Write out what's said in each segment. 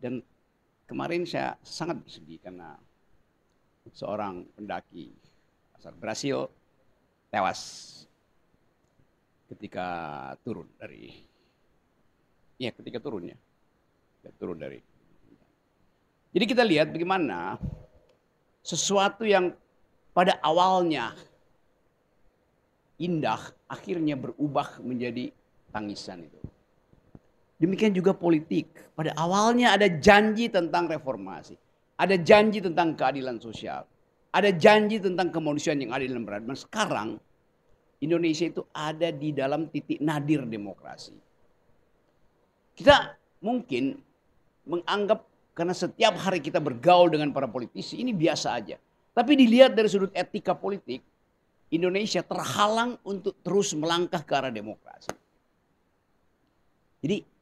Dan kemarin saya sangat bersedih karena seorang pendaki asal Brasil tewas ketika turun dari, ya ketika turun ya, turun dari. Jadi kita lihat bagaimana sesuatu yang pada awalnya indah akhirnya berubah menjadi tangisan itu. Demikian juga politik. Pada awalnya ada janji tentang reformasi. Ada janji tentang keadilan sosial. Ada janji tentang kemanusiaan yang adil dan beradab. Sekarang Indonesia itu ada di dalam titik nadir demokrasi. Kita mungkin menganggap karena setiap hari kita bergaul dengan para politisi ini biasa aja. Tapi dilihat dari sudut etika politik, Indonesia terhalang untuk terus melangkah ke arah demokrasi. Jadi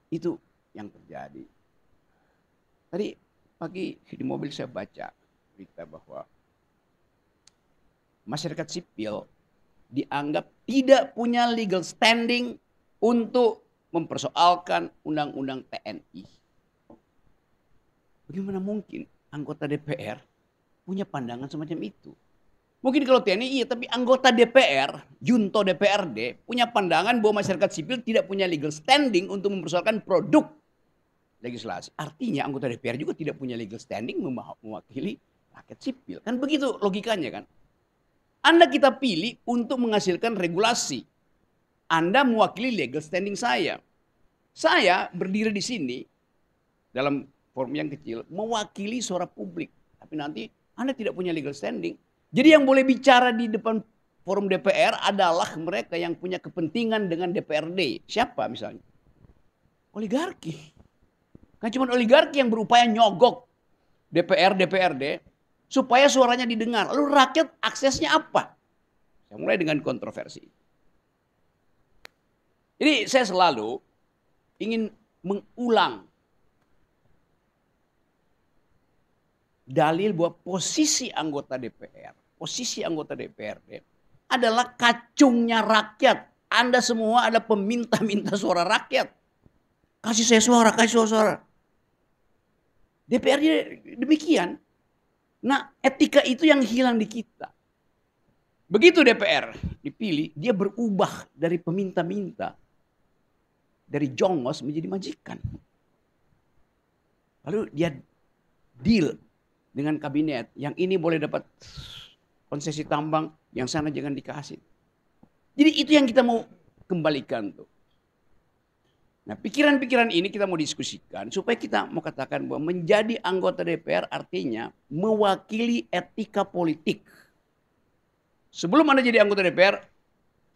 itu yang terjadi. Tadi pagi di mobil saya baca berita bahwa masyarakat sipil dianggap tidak punya legal standing untuk mempersoalkan undang-undang TNI. Bagaimana mungkin anggota DPR punya pandangan semacam itu? Mungkin kalau TNI iya, tapi anggota DPR, junto DPRD, punya pandangan bahwa masyarakat sipil tidak punya legal standing untuk mempersoalkan produk legislasi. Artinya anggota DPR juga tidak punya legal standing mewakili rakyat sipil. Kan begitu logikanya kan. Anda kita pilih untuk menghasilkan regulasi. Anda mewakili legal standing saya. Saya berdiri di sini dalam forum yang kecil mewakili suara publik. Tapi nanti Anda tidak punya legal standing. Jadi yang boleh bicara di depan forum DPR adalah mereka yang punya kepentingan dengan DPRD. Siapa misalnya? Oligarki. Kan cuma oligarki yang berupaya nyogok DPR, DPRD supaya suaranya didengar. Lalu rakyat aksesnya apa? Saya mulai dengan kontroversi. Jadi saya selalu ingin mengulang dalil bahwa posisi anggota DPR, posisi anggota DPRD adalah kacungnya rakyat. Anda semua ada peminta-minta suara rakyat. Kasih saya suara, kasih suara. DPRD demikian. Nah, etika itu yang hilang di kita. Begitu DPR dipilih, dia berubah dari peminta-minta, dari jongos menjadi majikan. Lalu dia deal dengan kabinet, yang ini boleh dapat konsesi tambang, yang sana jangan dikasih. Jadi itu yang kita mau kembalikan tuh. Nah, pikiran-pikiran ini kita mau diskusikan supaya kita mau katakan bahwa menjadi anggota DPR artinya mewakili etika politik. Sebelum Anda jadi anggota DPR,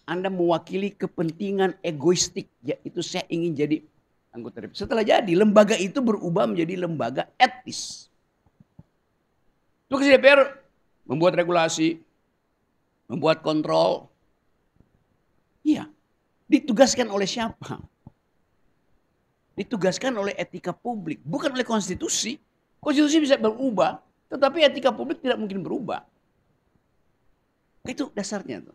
Anda mewakili kepentingan egoistik, yaitu saya ingin jadi anggota DPR. Setelah jadi, lembaga itu berubah menjadi lembaga etis. Tugas DPR membuat regulasi, membuat kontrol. Iya, ditugaskan oleh siapa? Ditugaskan oleh etika publik, bukan oleh konstitusi. Konstitusi bisa berubah, tetapi etika publik tidak mungkin berubah. Itu dasarnya tuh.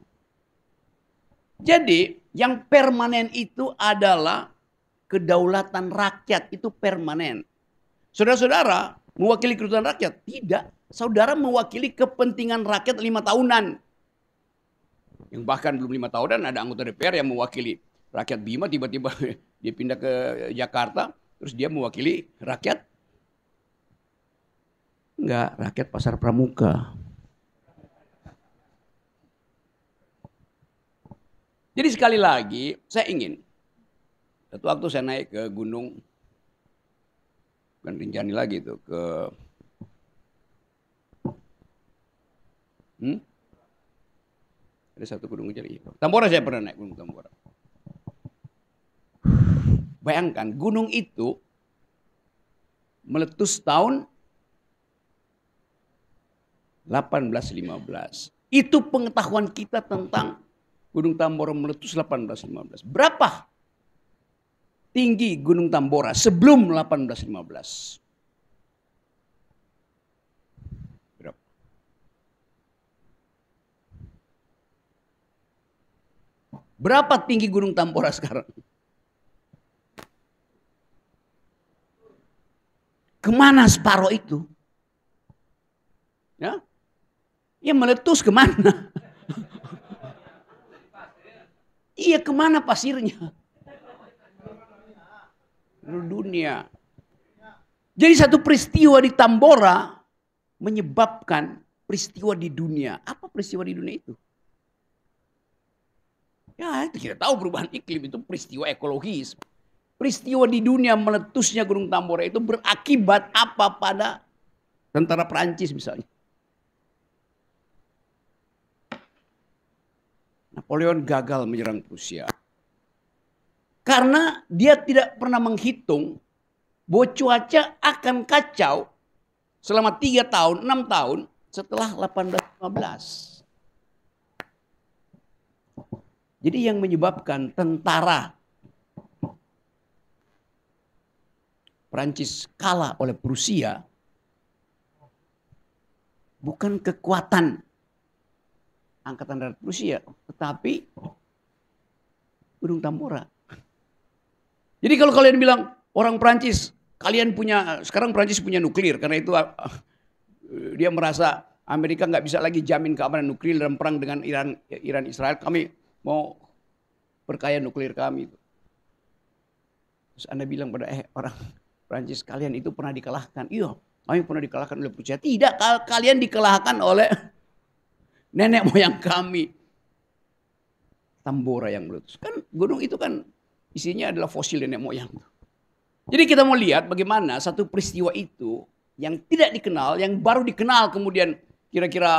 Jadi yang permanen itu adalah kedaulatan rakyat, itu permanen. Saudara-saudara mewakili kedaulatan rakyat? Tidak. Saudara mewakili kepentingan rakyat 5 tahunan. Yang bahkan belum 5 tahunan ada anggota DPR yang mewakili rakyat Bima, tiba-tiba dia pindah ke Jakarta, terus dia mewakili rakyat. Enggak, rakyat Pasar Pramuka. Jadi sekali lagi, saya ingin, satu waktu saya naik ke gunung, bukan Rinjani lagi tuh, ke ada satu gunung kecil, Tambora, saya pernah naik gunung Tambora. Bayangkan, gunung itu meletus tahun 1815. Itu pengetahuan kita tentang Gunung Tambora meletus 1815. Berapa tinggi Gunung Tambora sebelum 1815? Berapa? Berapa tinggi Gunung Tambora sekarang? Kemana separuh itu? Ya, ya meletus kemana? Iya, kemana pasirnya? Dunia. Jadi satu peristiwa di Tambora menyebabkan peristiwa di dunia. Apa peristiwa di dunia itu? Ya, itu kita tahu perubahan iklim itu peristiwa ekologis. Peristiwa di dunia meletusnya Gunung Tambora itu berakibat apa pada tentara Perancis misalnya. Napoleon gagal menyerang Prusia. Karena dia tidak pernah menghitung bahwa cuaca akan kacau selama 3 tahun, 6 tahun setelah 1815. Jadi yang menyebabkan tentara Prancis kalah oleh Prusia bukan kekuatan Angkatan Darat Prusia, tetapi Gunung Tambora. Jadi kalau kalian bilang orang Prancis, sekarang Prancis punya nuklir, karena itu dia merasa Amerika nggak bisa lagi jamin keamanan nuklir dalam perang dengan Iran Israel. Kami mau perkaya nuklir kami. Terus Anda bilang pada orang Prancis, kalian itu pernah dikalahkan. Iya, kami pernah dikalahkan oleh Prusia. Tidak, kalian dikalahkan oleh nenek moyang kami. Tambora yang meletus. Kan gunung itu kan isinya adalah fosil nenek moyang. Jadi kita mau lihat bagaimana satu peristiwa itu yang tidak dikenal, yang baru dikenal kemudian kira-kira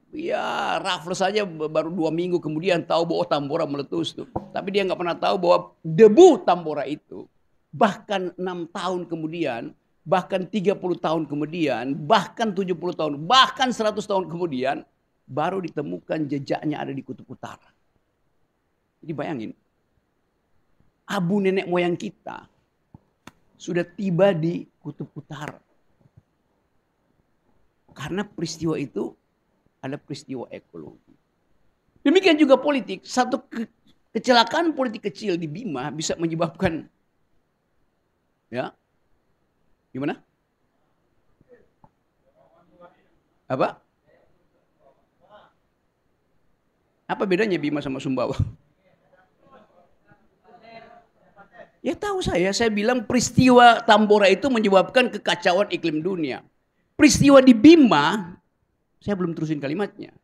ya Raffles saja baru 2 minggu kemudian tahu bahwa Tambora meletus tuh. Tapi dia nggak pernah tahu bahwa debu Tambora itu bahkan 6 tahun kemudian, bahkan 30 tahun kemudian, bahkan 70 tahun, bahkan 100 tahun kemudian baru ditemukan jejaknya ada di kutub utara. Jadi bayangin, abu nenek moyang kita sudah tiba di kutub utara. Karena peristiwa itu ada peristiwa ekologi. Demikian juga politik, satu kecelakaan politik kecil di Bima bisa menyebabkan, ya, gimana? Apa? Apa bedanya Bima sama Sumbawa? Ya tahu saya bilang peristiwa Tambora itu menyebabkan kekacauan iklim dunia. Peristiwa di Bima, saya belum terusin kalimatnya,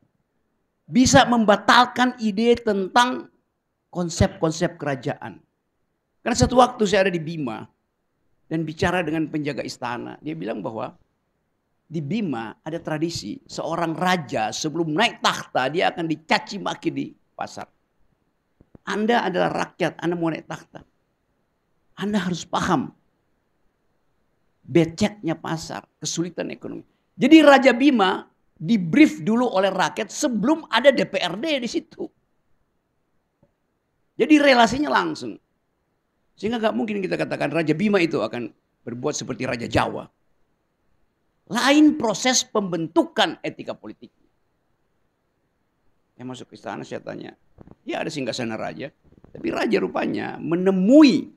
bisa membatalkan ide tentang konsep-konsep kerajaan. Karena satu waktu saya ada di Bima dan bicara dengan penjaga istana, dia bilang bahwa di Bima ada tradisi seorang raja sebelum naik takhta dia akan dicaci maki di pasar. Anda adalah rakyat, Anda mau naik takhta. Anda harus paham beceknya pasar, kesulitan ekonomi. Jadi Raja Bima di-brief dulu oleh rakyat sebelum ada DPRD di situ. Jadi relasinya langsung. Sehingga gak mungkin kita katakan Raja Bima itu akan berbuat seperti Raja Jawa. Lain proses pembentukan etika politik. Saya masuk ke istana, saya tanya, ya ada singgasana raja. Tapi raja rupanya menemui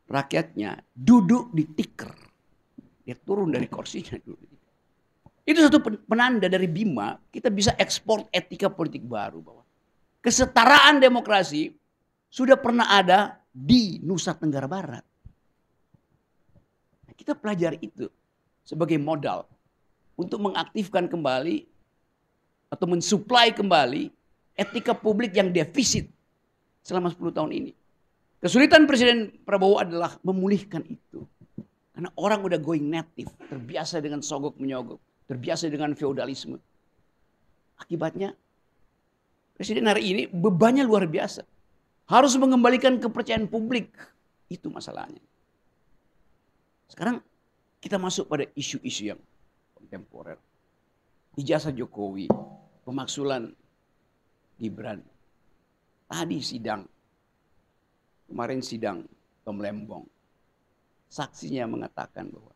rakyatnya duduk di tikar. Dia turun dari kursinya dulu. Itu satu penanda dari Bima, kita bisa ekspor etika politik baru. Bahwa kesetaraan demokrasi sudah pernah ada di Nusa Tenggara Barat. Kita pelajari itu sebagai modal untuk mengaktifkan kembali atau mensuplai kembali etika publik yang defisit selama 10 tahun ini. Kesulitan Presiden Prabowo adalah memulihkan itu. Karena orang udah going native, terbiasa dengan sogok menyogok, terbiasa dengan feodalisme. Akibatnya Presiden hari ini bebannya luar biasa. Harus mengembalikan kepercayaan publik. Itu masalahnya. Sekarang kita masuk pada isu-isu yang kontemporer. Ijazah Jokowi, pemaksulan Gibran. Tadi sidang. Kemarin sidang Tom Lembong. Saksinya mengatakan bahwa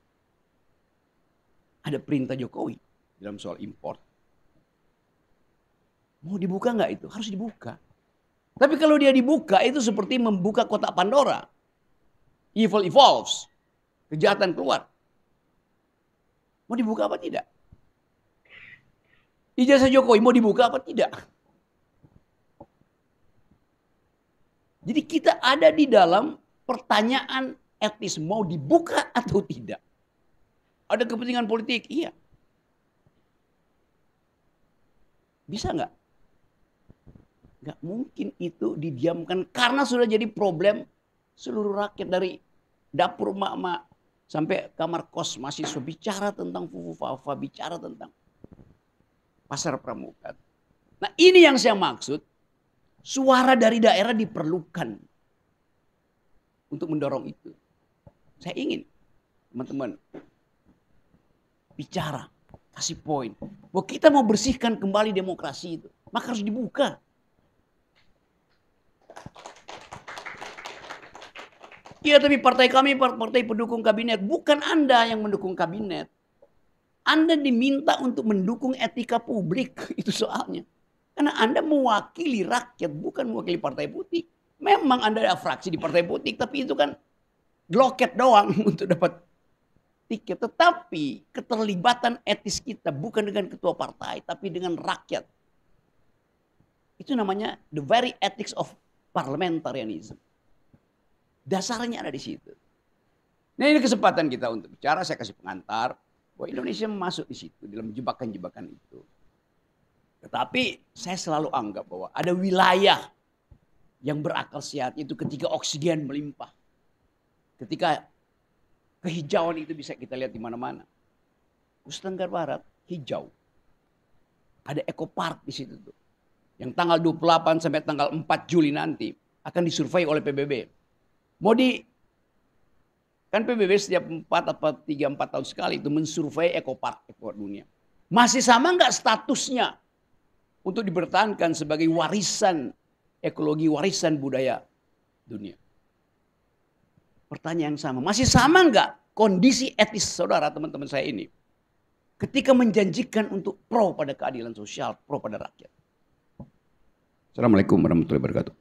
ada perintah Jokowi dalam soal impor. Mau dibuka nggak itu? Harus dibuka. Tapi kalau dia dibuka itu seperti membuka kotak Pandora. Evil evolves. Kejahatan keluar. Mau dibuka apa tidak? Ijazah Jokowi mau dibuka apa tidak? Jadi kita ada di dalam pertanyaan etis mau dibuka atau tidak. Ada kepentingan politik, iya. Bisa nggak? Nggak mungkin itu didiamkan karena sudah jadi problem seluruh rakyat dari dapur emak-emak sampai kamar kos mahasiswa bicara tentang fufu-fafa, bicara tentang pasar pramuka. Nah ini yang saya maksud, suara dari daerah diperlukan untuk mendorong itu. Saya ingin teman-teman bicara, kasih poin. Bahwa kita mau bersihkan kembali demokrasi itu, maka harus dibuka. Iya tapi partai kami partai pendukung kabinet. Bukan Anda yang mendukung kabinet. Anda diminta untuk mendukung etika publik. Itu soalnya. Karena Anda mewakili rakyat, bukan mewakili partai politik. Memang Anda ada fraksi di partai politik, tapi itu kan gloket doang untuk dapat tiket. Tetapi keterlibatan etis kita bukan dengan ketua partai, tapi dengan rakyat. Itu namanya the very ethics of parliamentarianism. Dasarnya ada di situ. Nah ini kesempatan kita untuk bicara, saya kasih pengantar bahwa Indonesia masuk di situ dalam jebakan-jebakan itu. Tetapi saya selalu anggap bahwa ada wilayah yang berakal sehat itu ketika oksigen melimpah. Ketika kehijauan itu bisa kita lihat di mana-mana. Nusa Tenggara Barat hijau. Ada Eco Park di situ tuh. Yang tanggal 28 sampai tanggal 4 Juli nanti akan disurvei oleh PBB. Kan PBB setiap 3-4 tahun sekali itu mensurvei Eco Park dunia. Masih sama nggak statusnya untuk dipertahankan sebagai warisan ekologi, warisan budaya dunia? Pertanyaan yang sama. Masih sama nggak kondisi etis saudara teman-teman saya ini? Ketika menjanjikan untuk pro pada keadilan sosial, pro pada rakyat. Assalamualaikum warahmatullahi wabarakatuh.